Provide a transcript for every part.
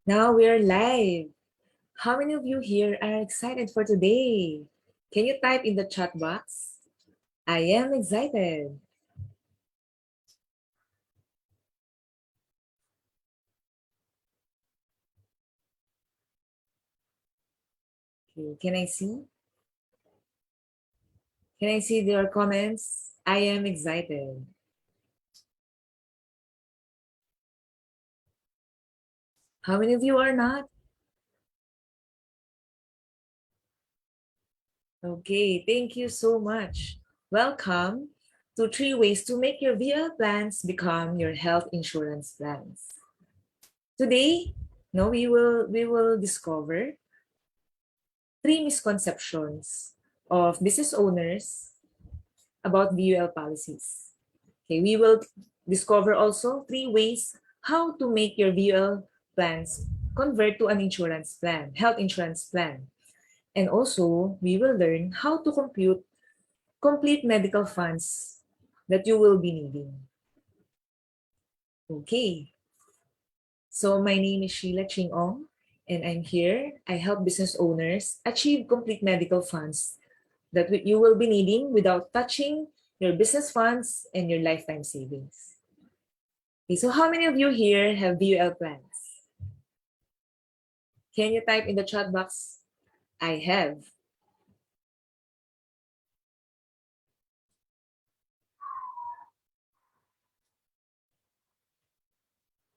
Now we're live. How many of you here are excited for today? Can you type in the chat box? I am excited. Okay, can I see? Can I see your comments? I am excited. How many of you are not? Okay, thank you so much. Welcome to 3 ways to make your VL plans become your health insurance plans. Today, no, we will discover 3 misconceptions of business owners about VUL policies. Okay, we will discover also 3 ways how to make your VUL plans convert to an insurance plan, health insurance plan. And also, we will learn how to compute complete medical funds that you will be needing. Okay, so my name is Sheila Chingong, and I'm here. I help business owners achieve complete medical funds that you will be needing without touching your business funds and your lifetime savings. Okay, so how many of you here have VUL plans? Can you type in the chat box? I have.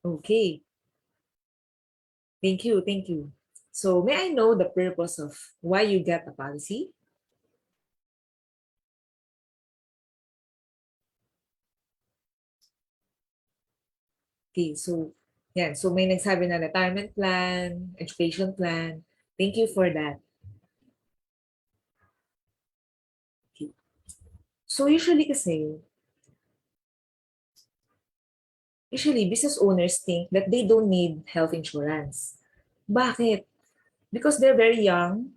Okay, thank you, thank you. So may I know the purpose of why you get a policy? Okay, so yeah, so may nagsabi na retirement plan, education plan. Thank you for that. Okay. So usually business owners think that they don't need health insurance. Bakit? Because they're very young,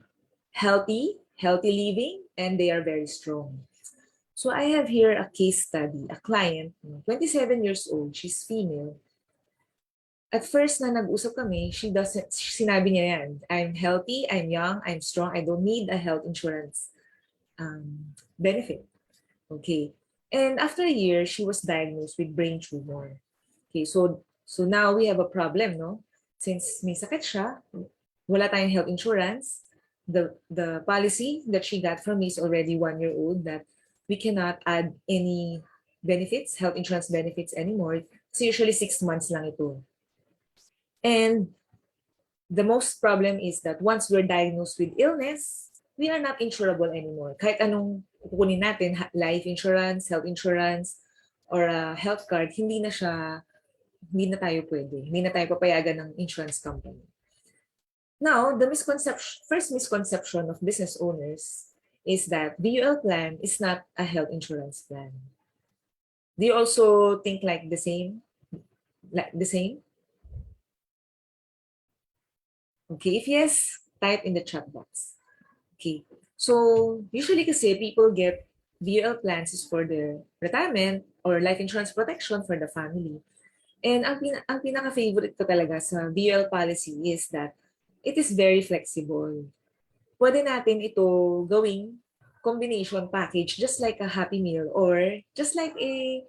healthy living, and they are very strong. So I have here a case study, a client, 27 years old, she's female. At first na nag-usap kami, sinabi niya yan, I'm healthy, I'm young, I'm strong, I don't need a health insurance benefit. Okay. And after a year, she was diagnosed with brain tumor. Okay, so now we have a problem, no? Since may sakit siya, wala tayong health insurance, the policy that she got from me is already 1 year old, that we cannot add any benefits, health insurance benefits anymore. So usually 6 months lang ito. And the most problem is that once we're diagnosed with illness, we are not insurable anymore. Kahit anong kukunin natin, life insurance, health insurance, or a health card, hindi na tayo pwede. Hindi na tayo papayagan ng insurance company. Now, the first misconception of business owners is that VUL plan is not a health insurance plan. Do you also think like the same? Like the same? Okay, if yes, type in the chat box. Okay. So, usually kasi people get VUL plans is for their retirement or life insurance protection for the family. And ang pinaka-favorite ko talaga sa VUL policy is that it is very flexible. Pwede natin ito gawing combination package just like a happy meal or just like a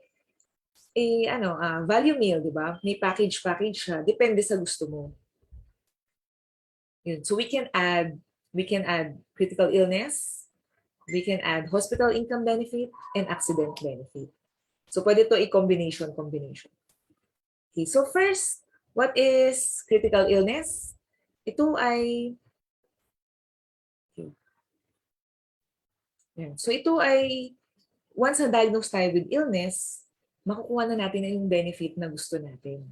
value meal, di ba? May package siya. Depende sa gusto mo. Yun. So we can add critical illness, we can add hospital income benefit and accident benefit. So pwede to i-combination. Okay, so first, what is critical illness? Ito ay okay. Yan. So ito ay once na diagnose tayo with illness, makukuha na natin yung benefit na gusto natin.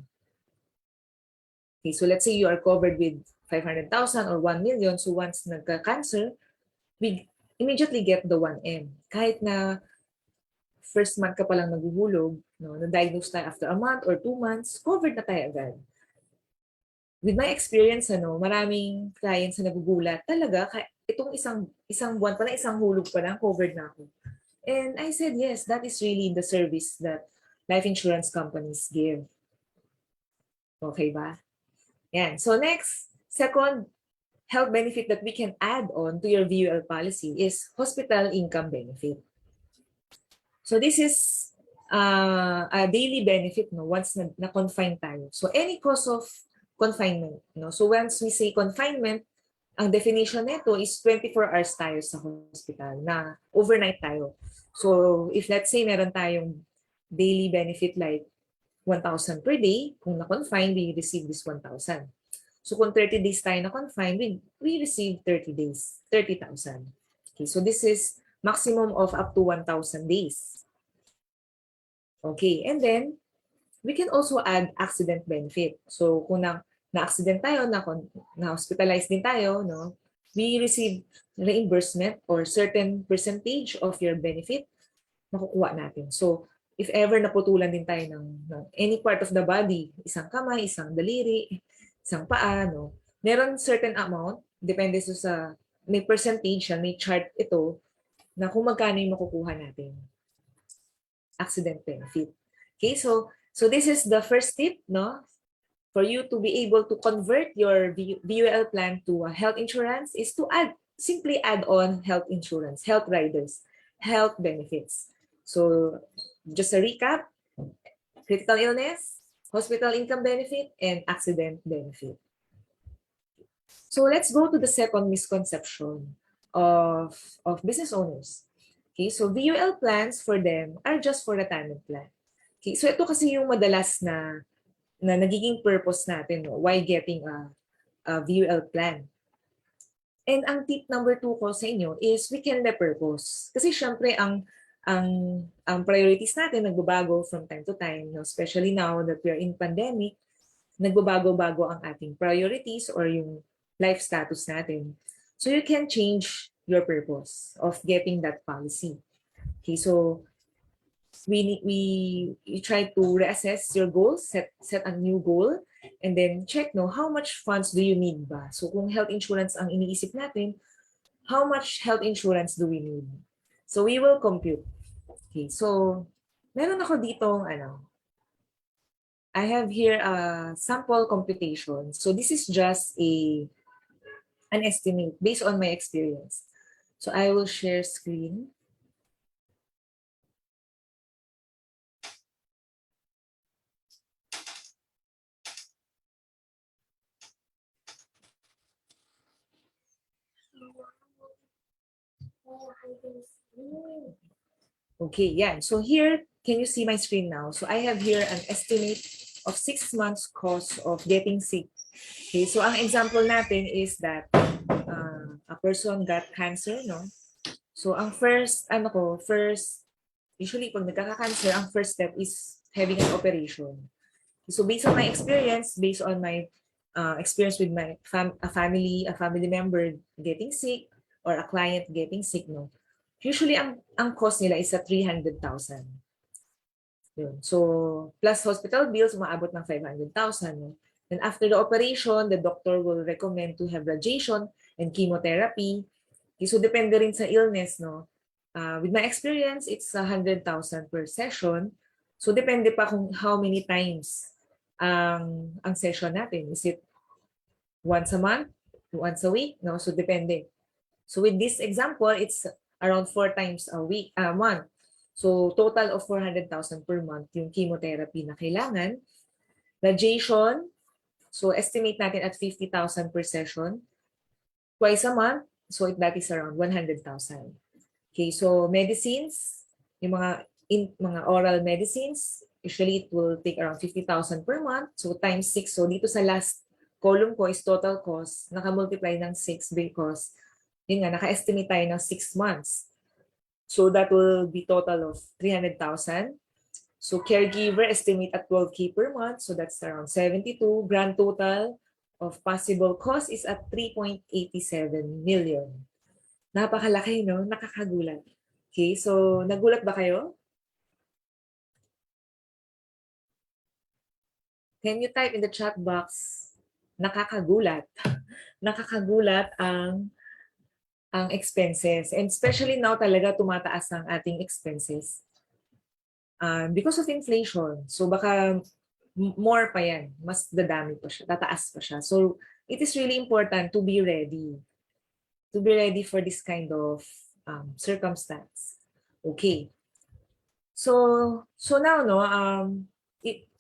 Okay, so let's say you are covered with 500,000 or 1 million. So once nagka-cancer, we immediately get the 1M. Kahit na first month ka palang naguhulog, no, na-diagnose tayo after a month or 2 months, covered na tayo agad. With my experience, maraming clients na nagugulat, talaga, itong isang buwan pa lang, isang hulog pa lang, covered na ako. And I said, yes, that is really the service that life insurance companies give. Okay ba? Yan. So next, second health benefit that we can add on to your VUL policy is hospital income benefit. So this is a daily benefit no once na-confine tayo. So any cause of confinement, no. So once we say confinement, ang definition nito is 24 hours tayo sa hospital na overnight tayo. So if let's say meron tayong daily benefit like 1,000 per day, kung na-confine, we receive this 1,000. So kung 30 days tayo na-confine, we receive 30 days, 30,000. Okay, so this is maximum of up to 1,000 days. Okay, and then we can also add accident benefit. So kung na-accident tayo, na-hospitalize din tayo, no, we receive reimbursement or certain percentage of your benefit makukuha natin. So if ever naputulan din tayo ng any part of the body, isang kamay, isang daliri, isang paa, no, meron certain amount, depende sa may percentage, may chart ito, na kung magkano yung makukuha natin. Accident benefit. Okay, so this is the first tip, no, for you to be able to convert your VUL plan to a health insurance is to simply add on health insurance, health riders, health benefits. So just a recap: critical illness, hospital income benefit, and accident benefit. So let's go to the second misconception of business owners. Okay, so VUL plans for them are just for retirement plan. Okay, so ito kasi yung madalas na nagiging purpose natin, no, why getting a VUL plan. And ang tip number 2 ko sa inyo is we can repurpose. Kasi syempre ang priorities natin nagbabago from time to time, no? Especially now that we are in pandemic, nagbabago-bago ang ating priorities or yung life status natin. So you can change your purpose of getting that policy. Okay, so we try to reassess your goals, set a new goal, and then check no how much funds do you need ba. So kung health insurance ang iniisip natin, how much health insurance do we need? So we will compute. Okay, so meron ako ditong I have here a sample computation. So this is just an estimate based on my experience. So I will share screen. Okay, yeah. So here, can you see my screen now? So I have here an estimate of 6 months cost of getting sick. Okay, so ang example natin is that a person got cancer, no? So ang first, usually pag nagkaka-cancer, ang first step is having an operation. So based on my experience, based on my experience with my a family member getting sick or a client getting sick, no? Usually ang cost nila is at 300,000. Yun. So plus hospital bills umaabot ng 500,000, no? And after the operation, the doctor will recommend to have radiation and chemotherapy. Okay, so depende rin sa illness, no? With my experience, it's 100,000 per session. So depende pa kung how many times ang session natin. Is it once a month, once a week? No, so depende. So with this example, it's around 4 times a month. So total of 400,000 per month yung chemotherapy na kailangan. Radiation, so estimate natin at 50,000 per session. Twice a month, so that is around 100,000. Okay, so medicines, yung mga oral medicines, usually it will take around 50,000 per month. So times 6. So dito sa last column ko is total cost. Naka-multiply ng 6 because yun nga, naka-estimate tayo ng 6 months. So that will be total of 300,000. So caregiver estimate at 12K per month. So that's around 72. Grand total of possible cost is at 3.87 million. Napakalaki, no? Nakakagulat. Okay, so nagulat ba kayo? Can you type in the chat box, nakakagulat? Nakakagulat ang expenses. And especially now talaga tumataas ang ating expenses. Because of inflation. So baka more pa yan. Mas dadami pa siya. Tataas pa siya. So, it is really important to be ready. To be ready for this kind of circumstance. Okay. So now, no,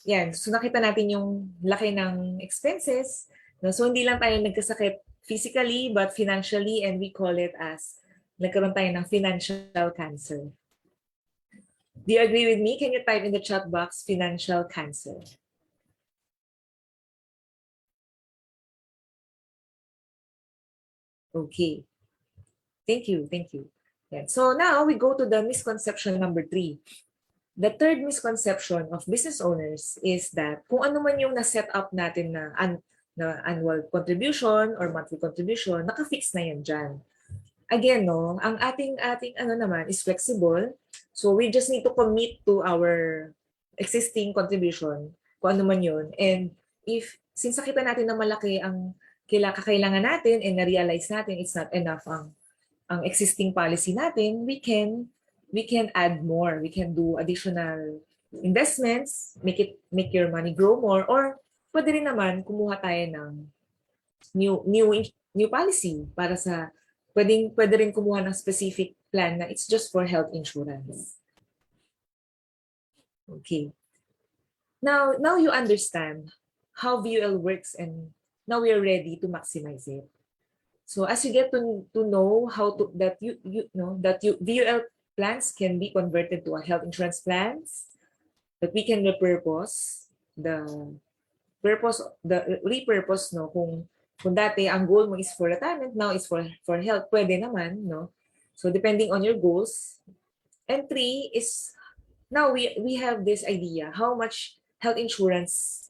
yan. So nakita natin yung laki ng expenses. No? So hindi lang tayo nagkasakit physically, but financially, and we call it as nagkaroon tayo ng financial cancer. Do you agree with me? Can you type in the chat box, financial cancer? Okay. Thank you. Thank you. Yeah. So now we go to the misconception number 3. The third misconception of business owners is that kung ano man yung na-set up natin na annual contribution or monthly contribution, naka-fix na yan dyan. Again, no, ang ating ano naman is flexible. So we just need to commit to our existing contribution, kung ano man yun. And since nakita natin na malaki ang kakailangan natin and na-realize natin it's not enough ang existing policy natin, we can add more. We can do additional investments, make your money grow more, or pwede rin naman kumuha tayo ng new policy para sa pwede rin kumuha ng specific plan na it's just for health insurance. Okay. Now you understand how VUL works, and now we are ready to maximize it. So as you get to know how to that you know that VUL plans can be converted to a health insurance plans, that we can repurpose repurpose, no, kung dati ang goal mo is for retirement, now it's for health, pwede naman, no. So depending on your goals. And 3 is now we have this idea how much health insurance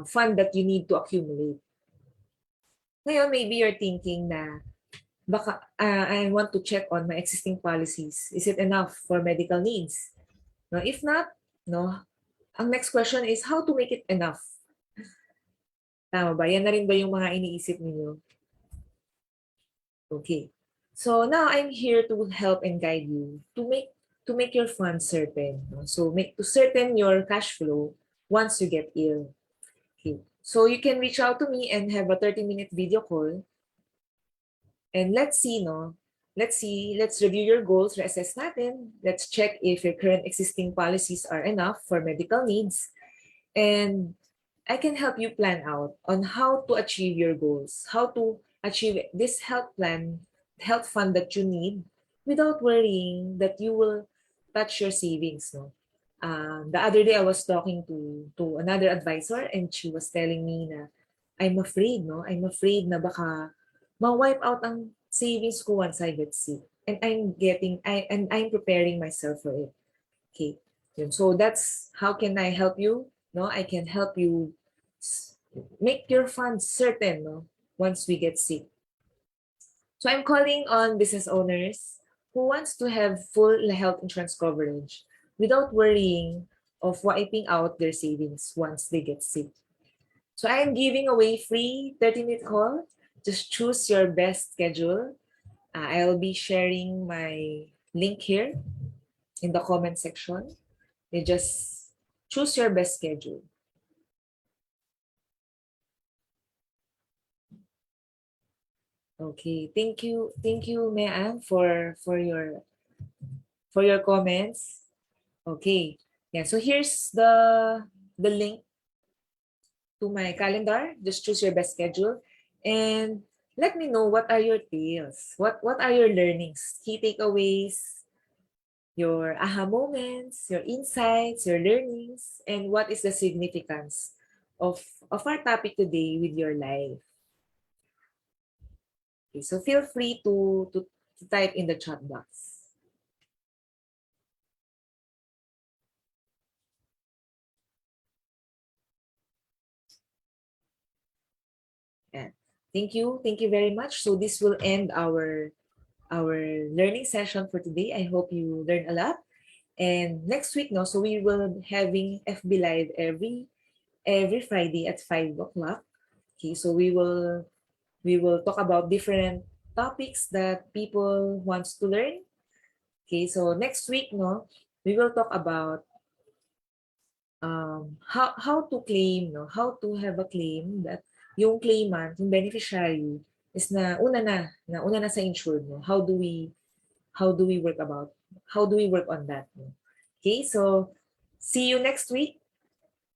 fund that you need to accumulate. Ngayon, maybe you're thinking na baka I want to check on my existing policies. Is it enough for medical needs? No, if not, no, ang next question is how to make it enough. Tama ba? Yan na rin ba yung mga iniisip ninyo? Okay. So now I'm here to help and guide you to make your funds certain. No? So to certain your cash flow once you get ill. Okay. So you can reach out to me and have a 30-minute video call. And let's see, no? Let's review your goals, reassess natin. Let's check if your current existing policies are enough for medical needs. And I can help you plan out on how to achieve your goals, how to achieve this health plan, health fund that you need without worrying that you will touch your savings. No? The other day I was talking to another advisor, and she was telling me na I'm afraid na baka ma-wipe out ang savings ko once I get sick. And I'm preparing myself for it. Okay. So that's how can I help you? No, I can help you make your funds certain, no, once we get sick. So I'm calling on business owners who wants to have full health insurance coverage without worrying of wiping out their savings once they get sick. So I am giving away free 30-minute call. Just choose your best schedule. I'll be sharing my link here in the comment section. You just choose your best schedule. Okay, thank you, Mean, for your comments. Okay, yeah. So here's the link to my calendar. Just choose your best schedule, and let me know what are your tales. What are your learnings, key takeaways, your aha moments, your insights, your learnings, and what is the significance of our topic today with your life. Okay, so feel free to type in the chat box. Yeah. Thank you very much. So this will end our learning session for today. I hope you learned a lot. And next week, no, so we will having FB Live every Friday at 5 o'clock. Okay, so we will talk about different topics that people wants to learn. Okay, so next week, no, we will talk about how to claim, no? How to have a claim that yung claimant, yung beneficiary is una na sa insured, no? How do we work about how do we work on that, no? Okay, so see you next week.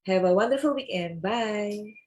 Have a wonderful weekend. Bye.